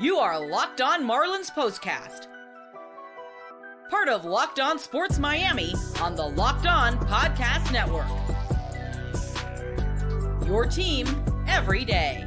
You are Locked On Marlins POSTCAST, part of Locked On Sports Miami on the Locked On Podcast Network. Your team every day.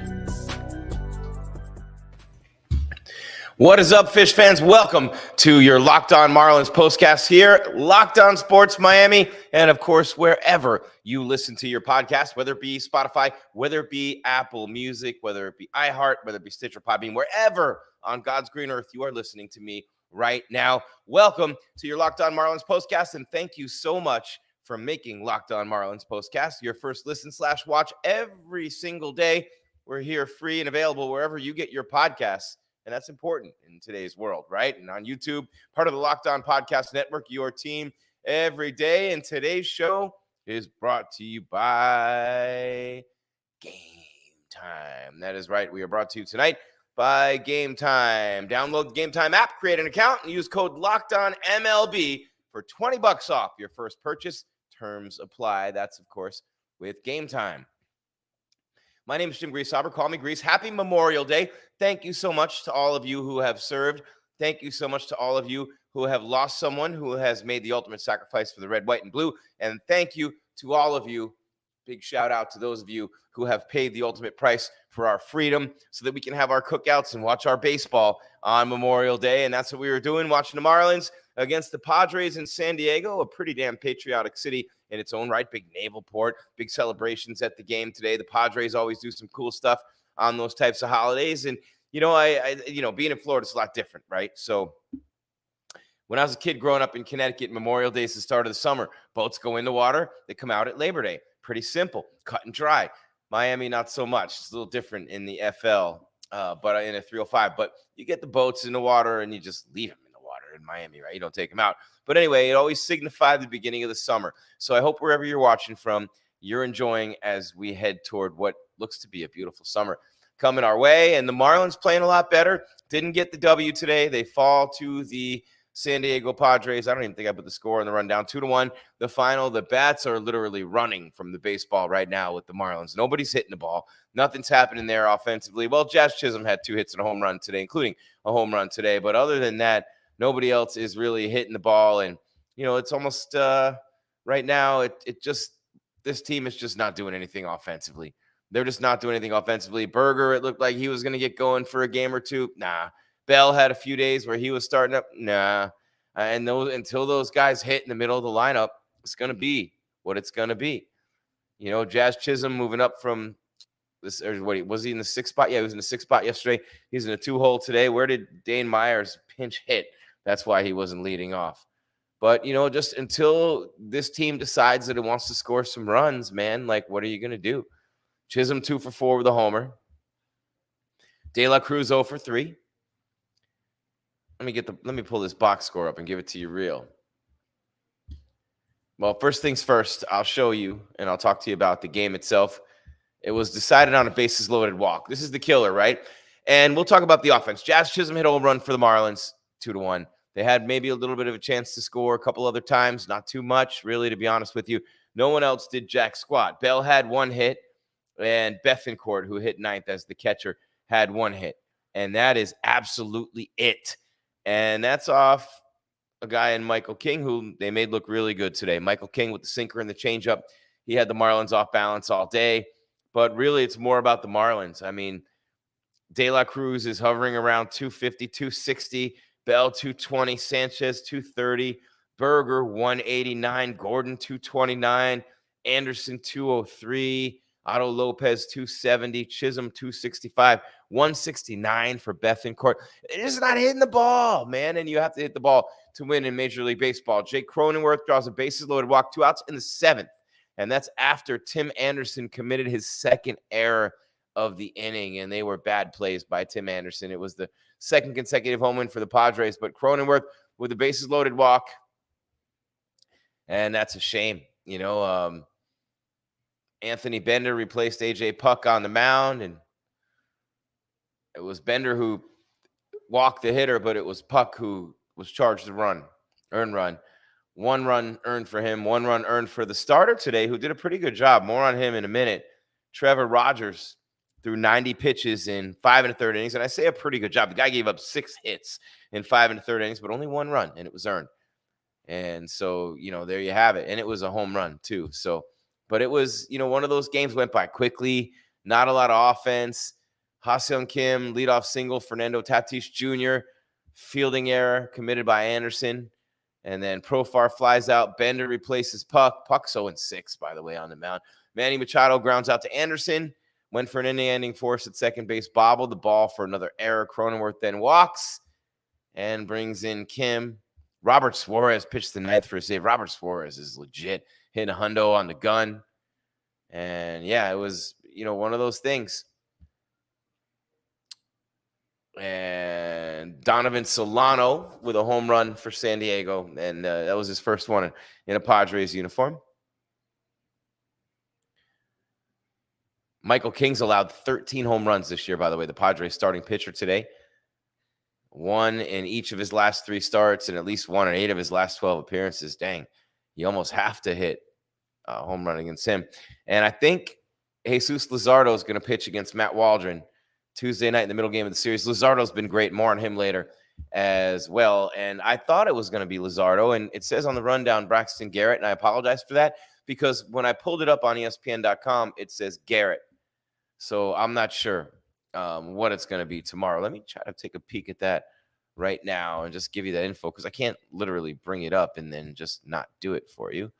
What is up, Fish fans? Welcome to your Locked On Marlins postcast here, Locked On Sports Miami, and of course, wherever you listen to your podcast, whether it be Spotify, whether it be Apple Music, whether it be iHeart, whether it be Stitcher, Podbean, wherever on God's green earth you are listening to me right now. Welcome to your Locked On Marlins postcast, and thank you so much for making Locked On Marlins postcast your first listen/watch every single day. We're here free and available wherever you get your podcasts. And that's important in today's world, right? And on YouTube, part of the Locked On Podcast Network, your team every day. And today's show is brought to you by Game Time. That is right. We are brought to you tonight by Game Time. Download the Game Time app, create an account, and use code LOCKEDONMLB for $20 off your first purchase. Terms apply. That's, of course, with Game Time. My name is Jim Grieshaber. Call me Grease. Happy Memorial Day. Thank you so much to all of you who have served. Thank you so much to all of you who have lost someone who has made the ultimate sacrifice for the red, white, and blue. And thank you to all of you. Big shout out to those of you who have paid the ultimate price for our freedom so that we can have our cookouts and watch our baseball on Memorial Day. And that's what we were doing, watching the Marlins against the Padres in San Diego, a pretty damn patriotic city in its own right. Big naval port, big celebrations at the game today. The Padres always do some cool stuff on those types of holidays. And, you know, I being in Florida is a lot different, right? So when I was a kid growing up in Connecticut, Memorial Day is the start of the summer. Boats go in the water. They come out at Labor Day. Pretty simple, cut and dry. Miami, not so much. It's a little different in the FL, but in a 305. But you get the boats in the water and you just leave them in the water in Miami, right? You don't take them out. But anyway, it always signified the beginning of the summer. So I hope wherever you're watching from, you're enjoying as we head toward what looks to be a beautiful summer coming our way. And the Marlins playing a lot better. Didn't get the W today. They fall to the San Diego Padres. I don't even think I put the score on the rundown. 2-1. The final. The bats are literally running from the baseball right now with the Marlins. Nobody's hitting the ball. Nothing's happening there offensively. Well, Jazz Chisholm had 2 hits and a home run today, including a home run today. But other than that, nobody else is really hitting the ball. And, you know, it's almost right now, this team is just not doing anything offensively. They're just not doing anything offensively. Berger, it looked like he was going to get going for a game or two. Nah. Bell had a few days where he was starting up. Nah. And until those guys hit in the middle of the lineup, it's going to be what it's going to be. You know, Jazz Chisholm moving up from this, or what, was he in the 6th spot? Yeah, he was in the 6th spot yesterday. He's in a 2-hole today. Where did Dane Myers pinch hit? That's why he wasn't leading off. But, you know, just until this team decides that it wants to score some runs, man, like, what are you going to do? Chisholm 2 for 4 with a homer. De La Cruz 0 for 3. Let me pull this box score up and give it to you real. Well, first things first, I'll show you and I'll talk to you about the game itself. It was decided on a bases loaded walk. This is the killer, right? And we'll talk about the offense. Jazz Chisholm hit a home run for the Marlins, 2-1. They had maybe a little bit of a chance to score a couple other times, not too much, really, to be honest with you. No one else did jack squat. Bell had 1 hit, and Bethancourt, who hit 9th as the catcher, had 1 hit. And that is absolutely it. And that's off a guy in Michael King, who they made look really good today. Michael King with the sinker and the changeup. He had the Marlins off balance all day. But really, it's more about the Marlins. I mean, De La Cruz is hovering around 250, 260. Bell, 220. Sanchez, 230. Berger, 189. Gordon, 229. Anderson, 203. Otto Lopez, 270. Chisholm, 265. 169 for Bethancourt. It is not hitting the ball, man, and you have to hit the ball to win in Major League Baseball. Jake Cronenworth draws a bases-loaded walk, 2 outs in the 7th, and that's after Tim Anderson committed his 2nd error of the inning, and they were bad plays by Tim Anderson. It was the 2nd consecutive home win for the Padres, but Cronenworth with a bases-loaded walk, and that's a shame. You know, Anthony Bender replaced A.J. Puck on the mound, and it was Bender who walked the hitter, but it was Puck who was charged to earn run. 1 run earned for him, 1 run earned for the starter today, who did a pretty good job. More on him in a minute. Trevor Rogers threw 90 pitches in 5 1/3 innings. And I say a pretty good job. The guy gave up 6 hits in 5 1/3 innings, but only 1 run, and it was earned. And so, there you have it. And it was a home run too. So, but it was, one of those games went by quickly, not a lot of offense. Ha-Seong Kim, leadoff single, Fernando Tatis Jr., fielding error committed by Anderson. And then Profar flies out. Bender replaces Puck. Puck's 0-6, by the way, on the mound. Manny Machado grounds out to Anderson. Went for an inning-ending force at second base. Bobbled the ball for another error. Cronenworth then walks and brings in Kim. Robert Suarez pitched the ninth for a save. Robert Suarez is legit. Hitting a hundo on the gun. And, yeah, it was, one of those things. And Donovan Solano with a home run for San Diego. And that was his first one in a Padres uniform. Michael King's allowed 13 home runs this year, by the way, the Padres starting pitcher today. 1 in each of his last 3 starts and at least 1 in 8 of his last 12 appearances. Dang, you almost have to hit a home run against him. And I think Jesus Luzardo is going to pitch against Matt Waldron Tuesday night in the middle game of the series. Luzardo's been great. More on him later as well. And I thought it was going to be Luzardo. And it says on the rundown Braxton Garrett, and I apologize for that because when I pulled it up on ESPN.com, it says Garrett. So I'm not sure what it's going to be tomorrow. Let me try to take a peek at that right now and just give you that info because I can't literally bring it up and then just not do it for you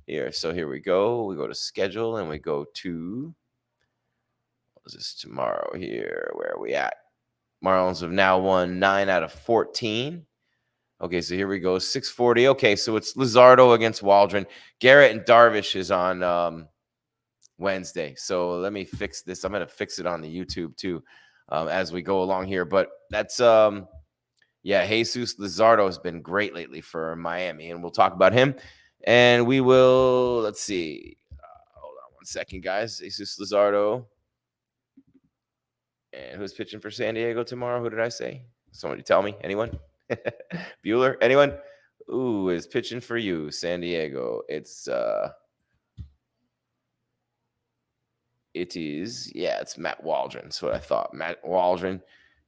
here. So here we go. We go to schedule and we go to, what is this tomorrow here? Where are we at? Marlins have now won 9 out of 14. Okay, so here we go. 6:40. Okay, so it's Luzardo against Waldron. Garrett and Darvish is on Wednesday. So let me fix this. I'm going to fix it on the YouTube too as we go along here. But that's, Jesus Luzardo has been great lately for Miami, and we'll talk about him. And we will, let's see. Hold on one second, guys. Jesus Luzardo. And who's pitching for San Diego tomorrow? Who did I say? Somebody tell me. Anyone? Bueller? Anyone? Who is pitching for you, San Diego? It's it's Matt Waldron. That's what I thought. Matt Waldron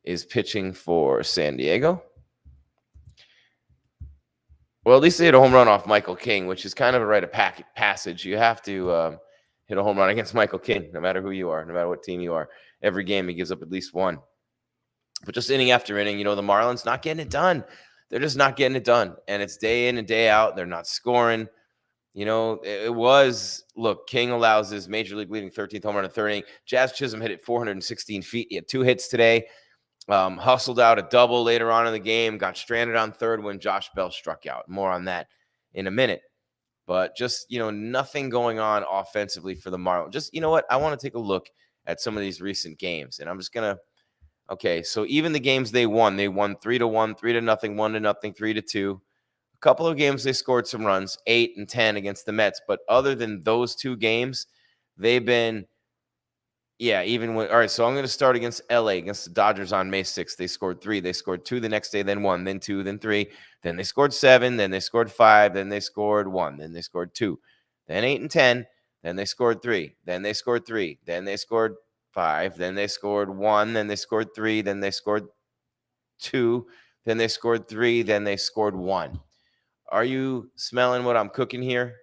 is pitching for San Diego. Well, at least they hit a home run off Michael King, which is kind of a rite of passage. You have to hit a home run against Michael King, no matter who you are, no matter what team you are. Every game he gives up at least one. But just inning after inning, the Marlins not getting it done. They're just not getting it done. And it's day in and day out. They're not scoring. King allows his major league leading 13th home run in the third inning. Jazz Chisholm hit it 416 feet. He had 2 hits today. Hustled out a double later on in the game. Got stranded on third when Josh Bell struck out. More on that in a minute. But just, nothing going on offensively for the Marlins. Just, I want to take a look at some of these recent games. And I'm just going to, okay, so even the games they won 3-1, 3-0, 1-0, 3-2. A couple of games they scored some runs, 8 and 10 against the Mets. But other than those 2 games, they've been, all right, so I'm going to start against LA, against the Dodgers on May 6th. They scored 3. They scored 2 the next day, then 1, then 2, then 3. Then they scored 7, then they scored 5, then they scored 1, then they scored 2. Then 8 and 10, then they scored 3, then they scored 3, then they scored 5, then they scored 1, then they scored 3, then they scored 2, then they scored 3, then they scored 1. Are you smelling what I'm cooking here?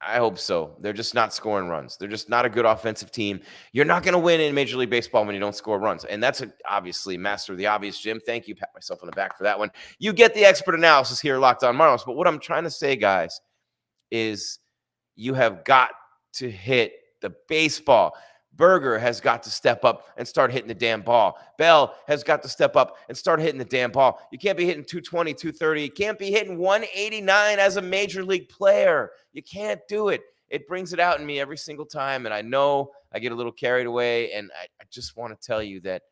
I hope so. They're just not scoring runs. They're just not a good offensive team. You're not going to win in Major League Baseball when you don't score runs. And that's obviously master of the obvious, Jim. Thank you. Pat myself on the back for that one. You get the expert analysis here, Locked On Marlins. But what I'm trying to say, guys, is you have got to hit the baseball. Berger has got to step up and start hitting the damn ball. Bell has got to step up and start hitting the damn ball. You can't be hitting 220, 230. You can't be hitting 189 as a major league player. You can't do it. It brings it out in me every single time. And I know I get a little carried away. And I just want to tell you that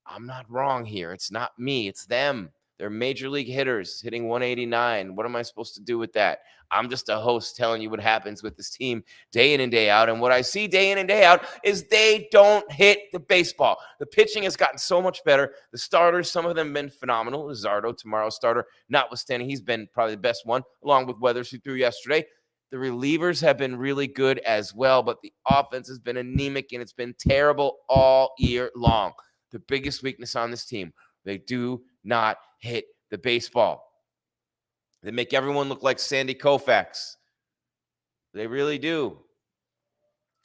I'm not wrong here. It's not me. It's them. They're major league hitters hitting 189. What am I supposed to do with that? I'm just a host telling you what happens with this team day in and day out. And what I see day in and day out is they don't hit the baseball. The pitching has gotten so much better. The starters, some of them have been phenomenal. Luzardo, tomorrow's starter, notwithstanding, he's been probably the best one, along with Weathers, who threw yesterday. The relievers have been really good as well, but the offense has been anemic, and it's been terrible all year long. The biggest weakness on this team, they do not hit the baseball. They make everyone look like Sandy Koufax. They really do.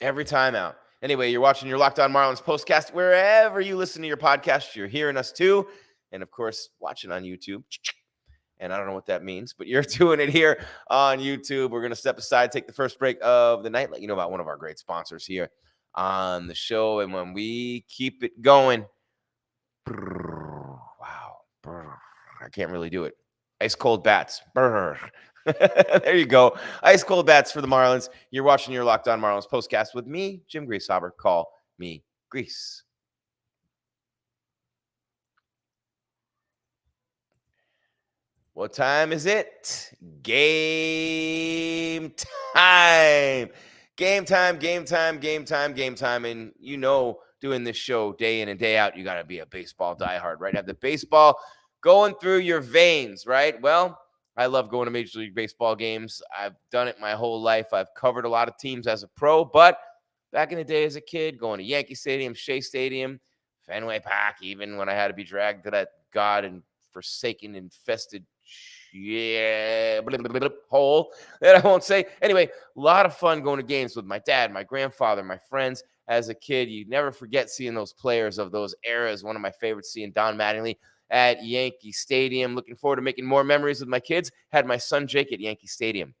Every time out. Anyway, you're watching your Locked On Marlins postcast. Wherever you listen to your podcast, you're hearing us too. And of course, watching on YouTube. And I don't know what that means, but you're doing it here on YouTube. We're going to step aside, take the first break of the night, let you know about one of our great sponsors here on the show. And when we keep it going, wow, I can't really do it. Ice cold bats. There you go. Ice cold bats for the Marlins. You're watching your Locked On Marlins postcast with me, Jim Grieshaber. Call me Grease. What time is it? Game time. Game time, game time, game time, game time. And you know, doing this show day in and day out, you got to be a baseball diehard, right? Have the baseball going through your veins, right? Well, I love going to Major League Baseball games. I've done it my whole life. I've covered a lot of teams as a pro, but back in the day as a kid, going to Yankee Stadium, Shea Stadium, Fenway Park, even when I had to be dragged to that god and forsaken, infested hole that I won't say. Anyway, a lot of fun going to games with my dad, my grandfather, my friends. As a kid, you never forget seeing those players of those eras. One of my favorites, seeing Don Mattingly at Yankee Stadium. Looking forward to making more memories with my kids. Had my son Jake at Yankee Stadium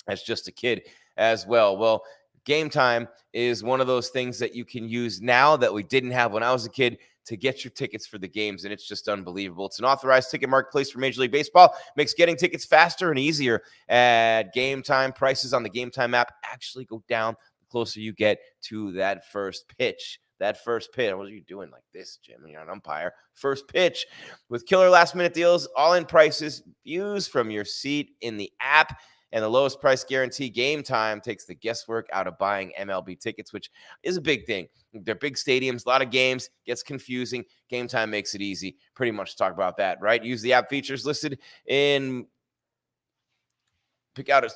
as just a kid as well. Well, Game Time is one of those things that you can use now that we didn't have when I was a kid to get your tickets for the games, and it's just unbelievable. It's an authorized ticket marketplace for Major League Baseball. Makes getting tickets faster and easier at Game Time. Prices on the Game Time app actually go down the closer you get to that first pitch. That first pitch. What are you doing like this, Jim? You're an umpire. First pitch with killer last-minute deals, all-in prices, views from your seat in the app, and the lowest price guarantee. Game Time takes the guesswork out of buying MLB tickets, which is a big thing. They're big stadiums, a lot of games, gets confusing. Game Time makes it easy. Pretty much talk about that, right? Use the app features listed in. Pick out a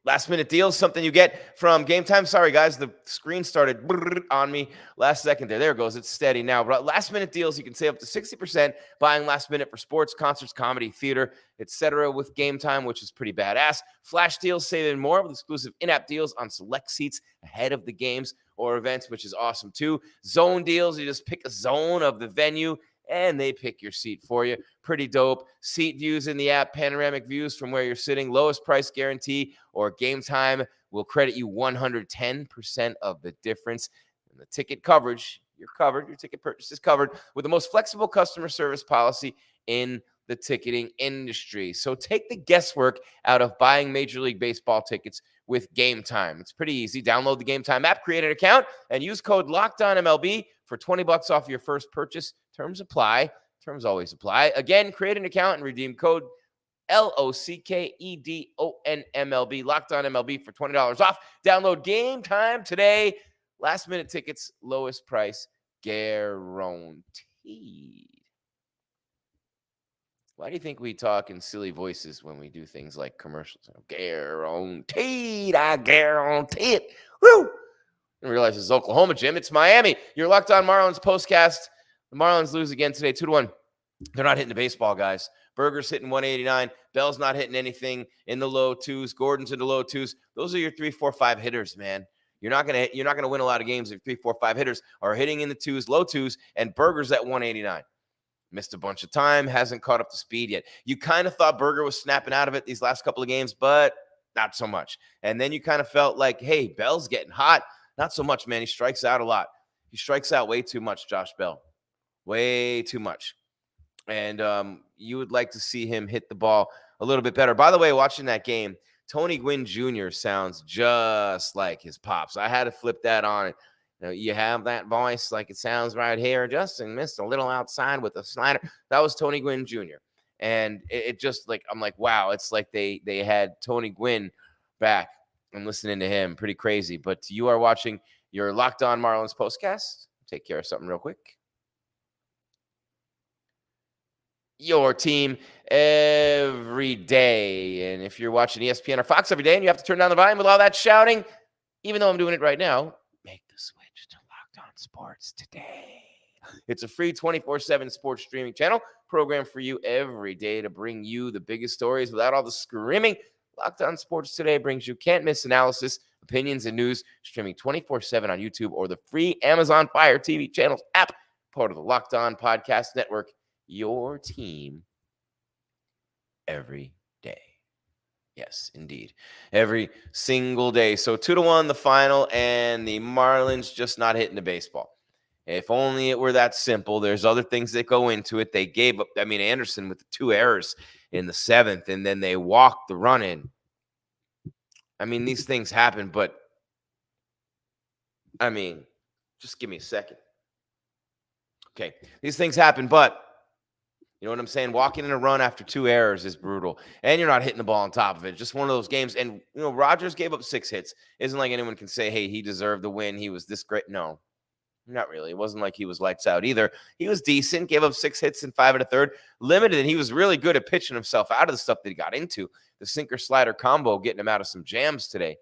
last minute deals, something you get from Game Time. Sorry, guys, the screen started on me last second there. There it goes. It's steady now. But last minute deals, you can save up to 60% buying last minute for sports, concerts, comedy, theater, etc. with Game Time, which is pretty badass. Flash deals, saving more with exclusive in-app deals on select seats ahead of the games or events, which is awesome too. Zone deals, you just pick a zone of the venue and they pick your seat for you. Pretty dope. Seat views in the app, panoramic views from where you're sitting, lowest price guarantee, or Game Time will credit you 110% of the difference. And the ticket coverage, you're covered. Your ticket purchase is covered with the most flexible customer service policy in the ticketing industry. So take the guesswork out of buying Major League Baseball tickets with Game Time. It's pretty easy. Download the Game Time app, create an account, and use code LOCKEDONMLB for $20 off your first purchase. Terms apply. Terms always apply. Again, create an account and redeem code LOCKEDONMLB. Locked On MLB for $20 off. Download Game Time today. Last minute tickets, lowest price guaranteed. Why do you think we talk in silly voices when we do things like commercials? Guaranteed. I guarantee it. Woo! I realize it's Oklahoma, Jim. It's Miami. You're Locked On Marlins postcast. The Marlins lose again today, 2-1. They're not hitting the baseball, guys. Berger's hitting 189. Bell's not hitting anything in the low twos. Gordon's in the low twos. Those are your 3, 4, 5 hitters, man. You're not gonna win a lot of games if 3, 4, 5 hitters are hitting in the twos, low twos, and Berger's at 189. Missed a bunch of time, hasn't caught up to speed yet. You kind of thought Berger was snapping out of it these last couple of games, but not so much. And then you kind of felt like, hey, Bell's getting hot. Not so much, man. He strikes out a lot. He strikes out way too much, Josh Bell. Way too much. And you would like to see him hit the ball a little bit better. By the way, watching that game, Tony Gwynn Jr. sounds just like his pops. I had to flip that on. You have that voice like it sounds right here. Justin missed a little outside with a slider. That was Tony Gwynn Jr. And it just like, I'm like, wow, it's like they had Tony Gwynn back. I'm listening to him. Pretty crazy. But you are watching your Locked On Marlins postcast. Take care of something real quick. your team every day. And if you're watching ESPN or Fox every day and you have to turn down the volume with all that shouting, even though I'm doing it right now, make the switch to Locked On Sports today. It's a free 24/7 sports streaming channel program for you every day to bring you the biggest stories without all the screaming. Locked On Sports Today brings you can't-miss analysis, opinions, and news, streaming 24/7 on YouTube or the free Amazon Fire TV channels app, part of the Locked On Podcast Network. Your team every day. Yes, indeed. Every single day. So 2-1 the final, and the Marlins just not hitting the baseball. If only it were that simple. There's other things that go into it. They gave up, Anderson with the 2 errors in the 7th, and then they walked the run in. These things happen, but just give me a second. Okay, these things happen, but you know what I'm saying? Walking in a run after 2 errors is brutal, and you're not hitting the ball on top of it. Just one of those games. And, Rogers gave up 6 hits. Isn't like anyone can say, hey, he deserved the win. He was this great. No, not really. It wasn't like he was lights out either. He was decent, gave up 6 hits in 5 1/3, limited, and he was really good at pitching himself out of the stuff that he got into. The sinker-slider combo getting him out of some jams today.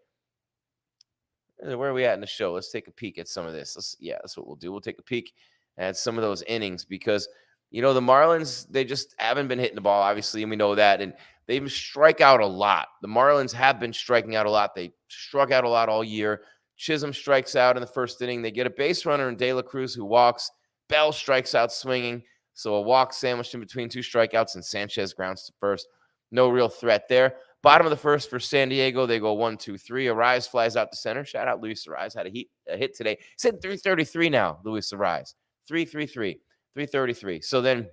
Where are we at in the show? Let's take a peek at some of this. That's what we'll do. We'll take a peek at some of those innings because – the Marlins, they just haven't been hitting the ball, obviously, and we know that. And they strike out a lot. The Marlins have been striking out a lot. They struck out a lot all year. Chisholm strikes out in the first inning. They get a base runner in De La Cruz who walks. Bell strikes out swinging. So a walk sandwiched in between 2 strikeouts, and Sanchez grounds to first. No real threat there. Bottom of the first for San Diego. They go 1-2-3. Arise flies out to center. Shout out Luis Arise. Had a hit today. He's hitting 333 now, Luis Arise. 333. 333. So then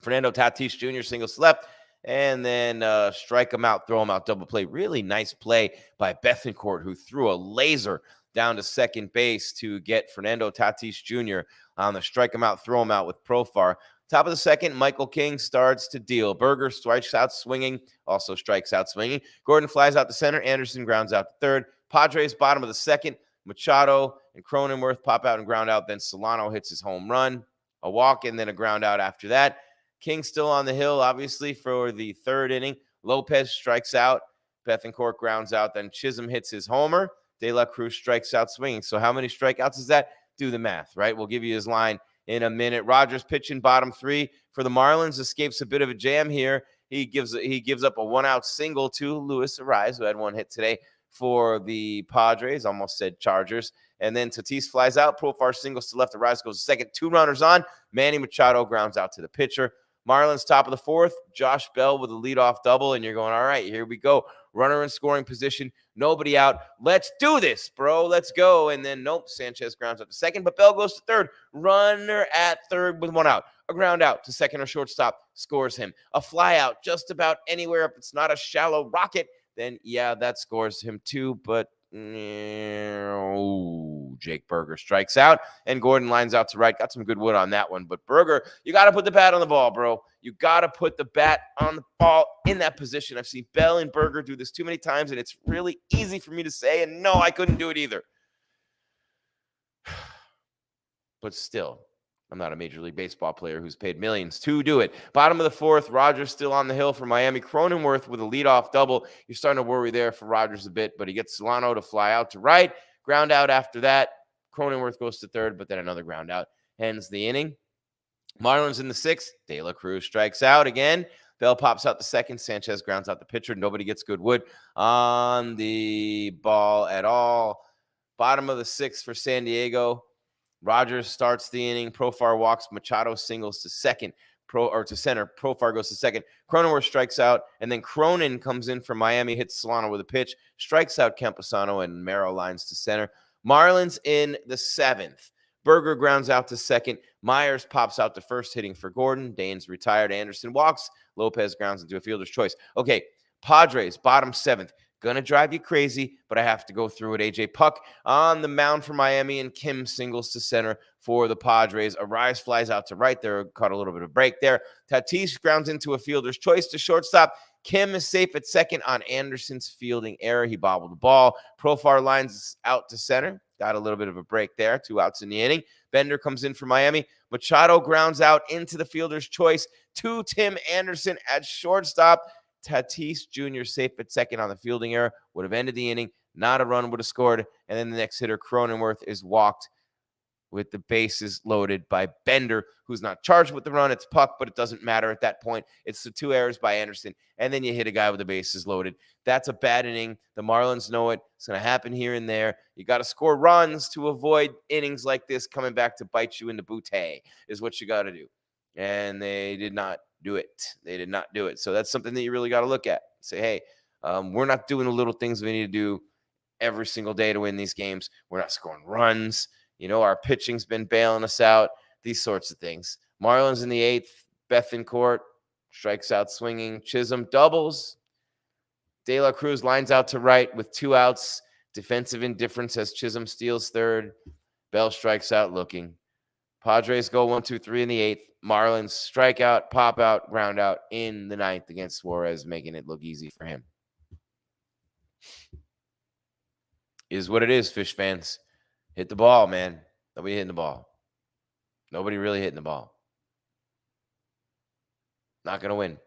Fernando Tatis Jr. singles left, and then strike him out, throw him out, double play. Really nice play by Bethancourt, who threw a laser down to second base to get Fernando Tatis Jr. on the strike him out, throw him out with Profar. Top of the second, Michael King starts to deal. Berger strikes out swinging, also strikes out swinging. Gordon flies out to center. Anderson grounds out to third. Padres, bottom of the second. Machado and Cronenworth pop out and ground out. Then Solano hits his home run. A walk and then a ground out after that. King still on the hill, obviously, for the 3rd inning. Lopez strikes out. Bethancourt grounds out. Then Chisholm hits his homer. De La Cruz strikes out swinging. So how many strikeouts is that? Do the math, right? We'll give you his line in a minute. Rogers pitching bottom 3 for the Marlins. Escapes a bit of a jam here. He gives up a 1-out single to Luis Arise, who had 1 hit today for the Padres. Almost said Chargers. And then Tatis flies out. Profar singles to left. Arise goes to second. 2 runners on. Manny Machado grounds out to the pitcher. Marlins top of the 4th. Josh Bell with a leadoff double. And you're going, all right, here we go. Runner in scoring position. Nobody out. Let's do this, bro. Let's go. And then, nope, Sanchez grounds out to second. But Bell goes to third. Runner at third with 1 out. A ground out to second or shortstop. Scores him. A fly out just about anywhere. If it's not a shallow rocket, then, yeah, that scores him too. But Jake Berger strikes out, and Gordon lines out to right. Got some good wood on that one. But Berger, you got to put the bat on the ball, bro. You got to put the bat on the ball in that position. I've seen Bell and Berger do this too many times, and it's really easy for me to say, and no, I couldn't do it either. But still, I'm not a Major League Baseball player who's paid millions to do it. Bottom of the 4th, Rogers still on the hill for Miami. Cronenworth with a leadoff double. You're starting to worry there for Rogers a bit, but he gets Solano to fly out to right. Ground out after that. Cronenworth goes to third, but then another ground out ends the inning. Marlins in the 6th. De La Cruz strikes out again. Bell pops out the second. Sanchez grounds out the pitcher. Nobody gets good wood on the ball at all. Bottom of the 6th for San Diego. Rogers starts the inning. Profar walks. Machado singles to second. To center. Profar goes to second. Cronenworth strikes out, and then Cronin comes in for Miami, hits Solano with a pitch, strikes out Campusano, and Merrill lines to center. Marlins in the 7th. Berger grounds out to second. Myers pops out to first, hitting for Gordon. Dane's retired. Anderson walks. Lopez grounds into a fielder's choice. Okay, Padres, bottom 7th. Going to drive you crazy, but I have to go through it. AJ Puck on the mound for Miami, and Kim singles to center for the Padres. Arise flies out to right there. Caught a little bit of break there. Tatis grounds into a fielder's choice to shortstop. Kim is safe at second on Anderson's fielding error. He bobbled the ball. Profar lines out to center. Got a little bit of a break there. 2 outs in the inning. Bender comes in for Miami. Machado grounds out into the fielder's choice to Tim Anderson at shortstop. Tatis Jr. safe at second on the fielding error. Would have ended the inning. Not a run would have scored. And then the next hitter, Cronenworth, is walked with the bases loaded by Bender, who's not charged with the run. It's puck, but it doesn't matter at that point. It's the 2 errors by Anderson, and then you hit a guy with the bases loaded. That's a bad inning. The Marlins know it. It's going to happen here and there. You got to score runs to avoid innings like this coming back to bite you in the bootay is what you got to do. And they did not do it. They did not do it. So that's something that you really got to look at. Say, hey, we're not doing the little things we need to do every single day to win these games. We're not scoring runs. Our pitching's been bailing us out, these sorts of things. Marlins in the 8th, Bethancourt strikes out swinging. Chisholm doubles. De La Cruz lines out to right with 2 outs. Defensive indifference as Chisholm steals third. Bell strikes out looking. Padres go 1-2-3 in the 8th. Marlins strike out, pop out, ground out in the 9th against Suarez, making it look easy for him. Is what it is, Fish fans. Hit the ball, man. Nobody hitting the ball. Nobody really hitting the ball. Not going to win.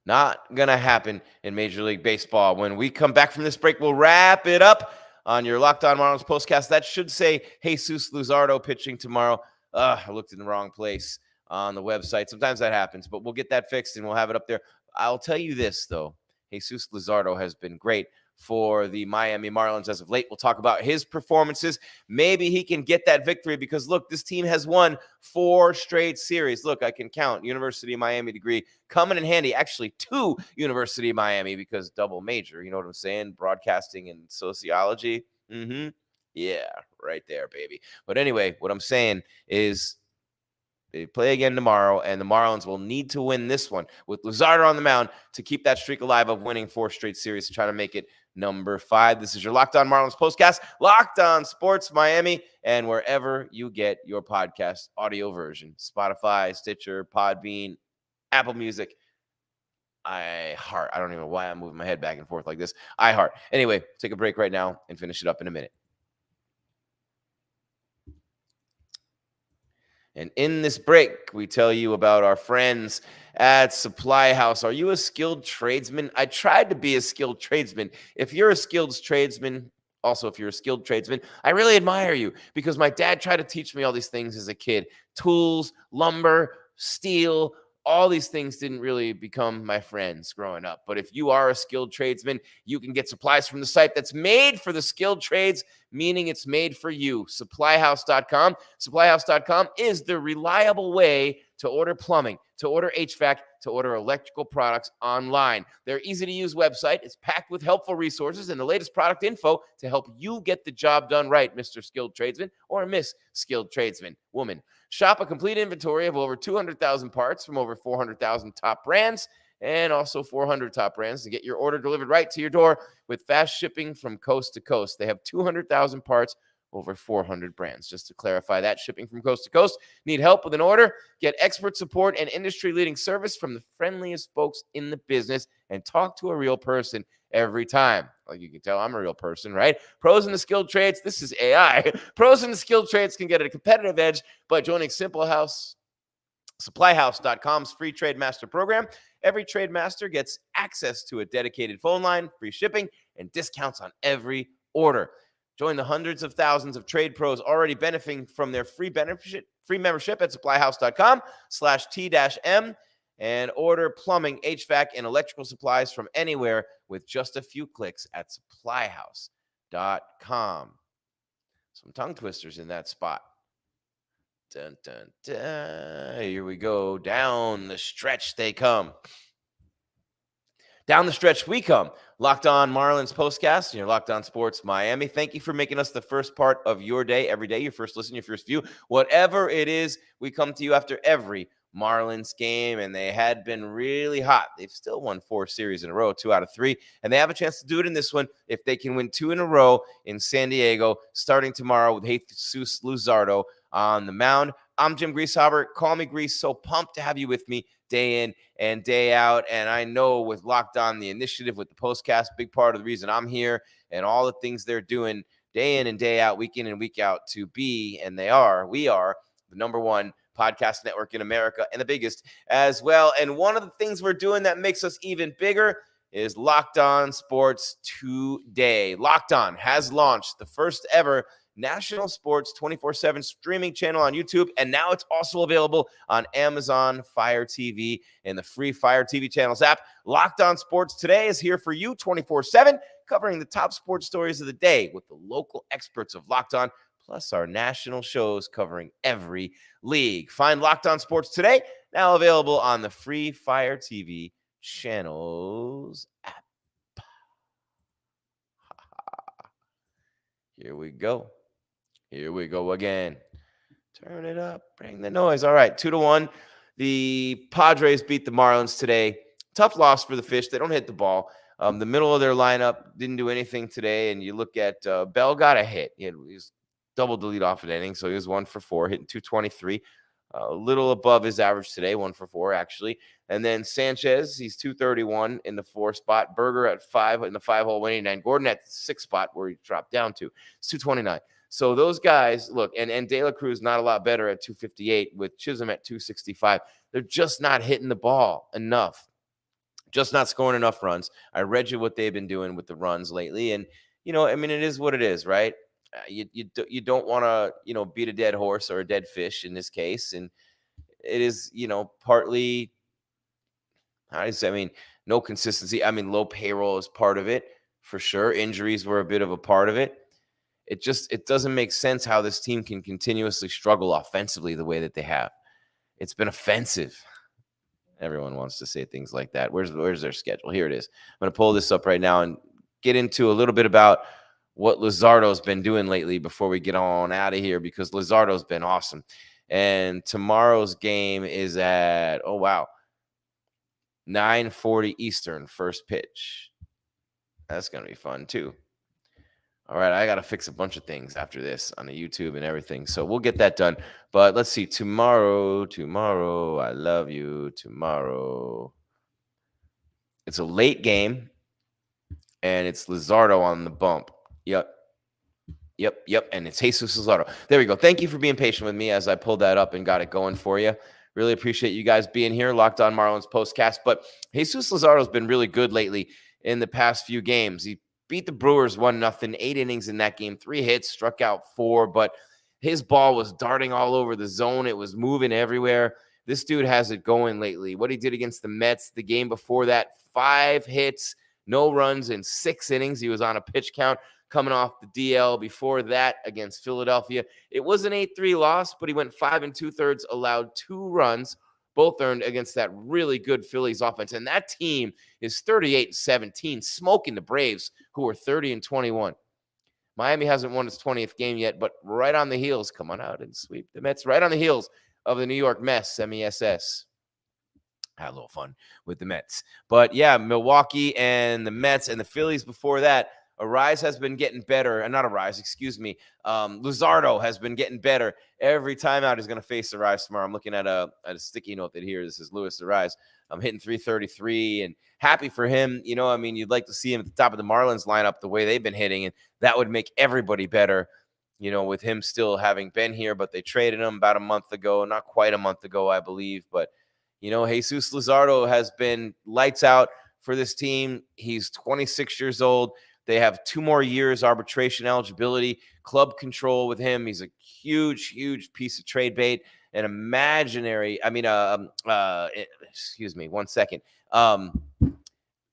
Not going to happen in Major League Baseball. When we come back from this break, we'll wrap it up on your Locked On Marlins postcast. That should say Jesus Luzardo pitching tomorrow. I looked in the wrong place on the website. Sometimes that happens, but we'll get that fixed and we'll have it up there. I'll tell you this, though. Jesus Luzardo has been great for the Miami Marlins as of late. We'll talk about his performances. Maybe he can get that victory because, look, this team has won 4 straight series. Look, I can count University of Miami degree coming in handy. Actually, 2 University of Miami because double major. You know what I'm saying? Broadcasting and sociology. Yeah, right there, baby. But anyway, what I'm saying is they play again tomorrow, and the Marlins will need to win this one with Luzardo on the mound to keep that streak alive of winning 4 straight series to try to make it number 5. This is your Locked On Marlins postcast, Locked On Sports Miami, and wherever you get your podcast audio version, Spotify, Stitcher, Podbean, Apple Music, iHeart. I don't even know why I'm moving my head back and forth like this. iHeart. Anyway, take a break right now and finish it up in a minute. And in this break, we tell you about our friends at Supply House. Are you a skilled tradesman? I tried to be a skilled tradesman. If you're a skilled tradesman, if you're a skilled tradesman, I really admire you because my dad tried to teach me all these things as a kid. Tools, lumber, steel, all these things didn't really become my friends growing up. But if you are a skilled tradesman, you can get supplies from the site that's made for the skilled trades, meaning it's made for you. Supplyhouse.com. Supplyhouse.com is the reliable way to order plumbing, to order HVAC, to order electrical products online. Their easy-to-use website is packed with helpful resources and the latest product info to help you get the job done right, Mr. Skilled Tradesman or Miss Skilled Tradesman, woman. Shop a complete inventory of over 200,000 parts from over 400,000 top brands and also 400 top brands to get your order delivered right to your door with fast shipping from coast to coast. They have 200,000 parts, over 400 brands. Just to clarify that, shipping from coast to coast. Need help with an order? Get expert support and industry-leading service from the friendliest folks in the business and talk to a real person every time. Like you can tell, I'm a real person, right? Pros in the skilled trades. This is AI. Pros in the skilled trades can get a competitive edge by joining Supplyhouse.com's free Trade Master program. Every Trade Master gets access to a dedicated phone line, free shipping, and discounts on every order. Join the hundreds of thousands of trade pros already benefiting from their free membership at supplyhouse.com/T-M and order plumbing, HVAC, and electrical supplies from anywhere with just a few clicks at supplyhouse.com. Some tongue twisters in that spot. Dun, dun, dun. Here we go. Down the stretch they come. Down the stretch we come. Locked On Marlins postcast, and your Locked On Sports Miami. Thank you for making us the first part of your day, every day, your first listen, your first view. Whatever it is, we come to you after every Marlins game, and they had been really hot. They've still won 4 series in a row, 2 out of 3, and they have a chance to do it in this one if they can win 2 in a row in San Diego, starting tomorrow with Jesus Luzardo on the mound. I'm Jim Grieshaber. Call me Grease. So pumped to have you with me day in and day out. And I know with Locked On, the initiative with the postcast, big part of the reason I'm here and all the things they're doing day in and day out, week in and week out to be, and we are the number one podcast network in America and the biggest as well. And one of the things we're doing that makes us even bigger is Locked On Sports Today. Locked On has launched the first ever national sports 24/7 streaming channel on YouTube, and now it's also available on Amazon Fire TV and the free Fire TV channels app. Locked On Sports Today is here for you 24/7, covering the top sports stories of the day with the local experts of Locked On, plus our national shows covering every league. Find Locked On Sports Today, now available on the free Fire TV channels app. Here we go. Here we go again. Turn it up. Bring the noise. All right, 2-1. The Padres beat the Marlins today. Tough loss for the Fish. They don't hit the ball. The middle of their lineup didn't do anything today. And you look at Bell got a hit. He was double the leadoff an inning, so he was 1 for 4, hitting .223. A little above his average today, 1 for 4 actually. And then Sanchez, he's .231 in the 4 spot. Berger at 5 in the 5-hole, 189. Gordon at the 6 spot where he dropped down to. It's .229. So those guys, look, and De La Cruz not a lot better at .258 with Chisholm at .265. They're just not hitting the ball enough. Just not scoring enough runs. I read you what they've been doing with the runs lately. And, it is what it is, right? You don't want to, beat a dead horse or a dead fish in this case. And it is, partly, no consistency. Low payroll is part of it for sure. Injuries were a bit of a part of it. It doesn't make sense how this team can continuously struggle offensively the way that they have. It's been offensive. Everyone wants to say things like that. Where's their schedule? Here it is. I'm going to pull this up right now and get into a little bit about what Luzardo's been doing lately before we get on out of here, because Luzardo's been awesome. And tomorrow's game is at, 9:40 Eastern, first pitch. That's going to be fun too. All right, I got to fix a bunch of things after this on the YouTube and everything. So we'll get that done. But let's see. Tomorrow, I love you. Tomorrow. It's a late game, and it's Luzardo on the bump. Yep. And it's Jesus Luzardo. There we go. Thank you for being patient with me as I pulled that up and got it going for you. Really appreciate you guys being here. Locked On Marlins postcast. But Jesus Luzardo's been really good lately in the past few games. He beat the Brewers 1-0, 8 innings in that game, 3 hits, struck out 4, but his ball was darting all over the zone. It was moving everywhere. This dude has it going lately. What he did against the Mets, the game before that, 5 hits, no runs in 6 innings. He was on a pitch count coming off the DL. Before that, against Philadelphia, it was an 8-3 loss, but he went 5 2/3, allowed 2 runs, both earned against that really good Phillies offense. And that team is 38-17, smoking the Braves, who are 30-21. Miami hasn't won its 20th game yet, but right on the heels, come on out and sweep the Mets, right on the heels of the New York Mets, MESS. Had a little fun with the Mets. But yeah, Milwaukee and the Mets and the Phillies before that, has been getting better. Luzardo has been getting better. Every time out, he's going to face Arise tomorrow. I'm looking at a sticky note that here. This is Luis Arise. I'm hitting .333 and happy for him. You'd like to see him at the top of the Marlins lineup the way they've been hitting, and that would make everybody better, with him still having been here. But they traded him about a month ago, not quite a month ago, I believe. But, Jesus Luzardo has been lights out for this team. He's 26 years old. They have 2 more years arbitration eligibility, club control with him. He's a huge, huge piece of trade bait. An imaginary, excuse me, 1 second.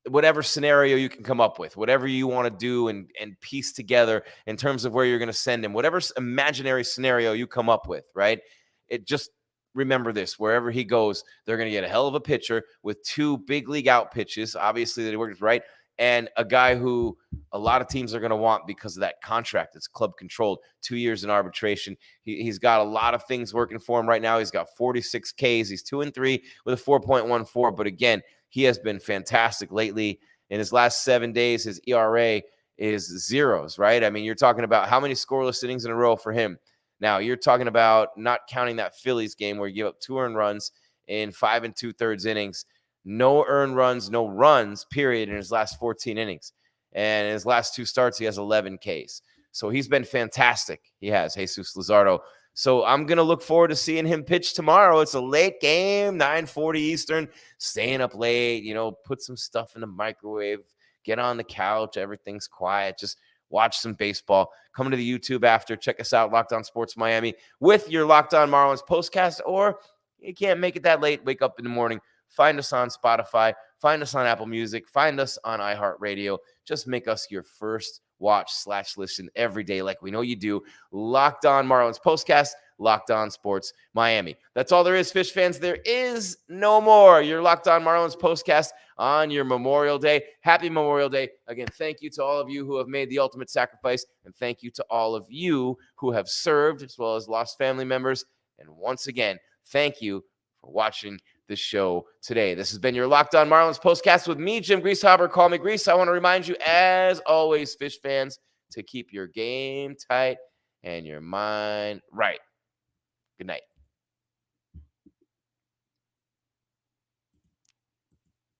Whatever scenario you can come up with, whatever you want to do and piece together in terms of where you're going to send him, whatever imaginary scenario you come up with, right? It just remember this, wherever he goes, they're going to get a hell of a pitcher with 2 big league out pitches. Obviously, that works right. And a guy who a lot of teams are going to want because of that contract. It's club controlled, 2 years in arbitration. He's got a lot of things working for him right now. He's got 46 Ks. He's 2-3 with a 4.14. But again, he has been fantastic lately. In his last 7 days, his ERA is 0s, right? You're talking about how many scoreless innings in a row for him. Now, you're talking about not counting that Phillies game where you give up 2 earned runs in 5 2/3 innings. No earned runs, no runs, period, in his last 14 innings. And in his last 2 starts, he has 11 Ks. So he's been fantastic. He has, Jesus Luzardo. So I'm going to look forward to seeing him pitch tomorrow. It's a late game, 9:40 Eastern, staying up late, put some stuff in the microwave, get on the couch, everything's quiet, just watch some baseball. Come to the YouTube after, check us out, Locked On Sports Miami, with your Locked On Marlins postcast, or you can't make it that late, wake up in the morning, find us on Spotify, find us on Apple Music, find us on iHeartRadio. Just make us your first watch/listen every day like we know you do. Locked On Marlins postcast, Locked On Sports Miami. That's all there is, Fish fans. There is no more. Your Locked On Marlins postcast on your Memorial Day. Happy Memorial Day. Again, thank you to all of you who have made the ultimate sacrifice, and thank you to all of you who have served as well as lost family members. And once again, thank you for watching the show today. This has been your Locked On Marlins postcast with me, Jim Grieshaber. Call me Grease. I want to remind you, as always, Fish fans, to keep your game tight and your mind right. Good night.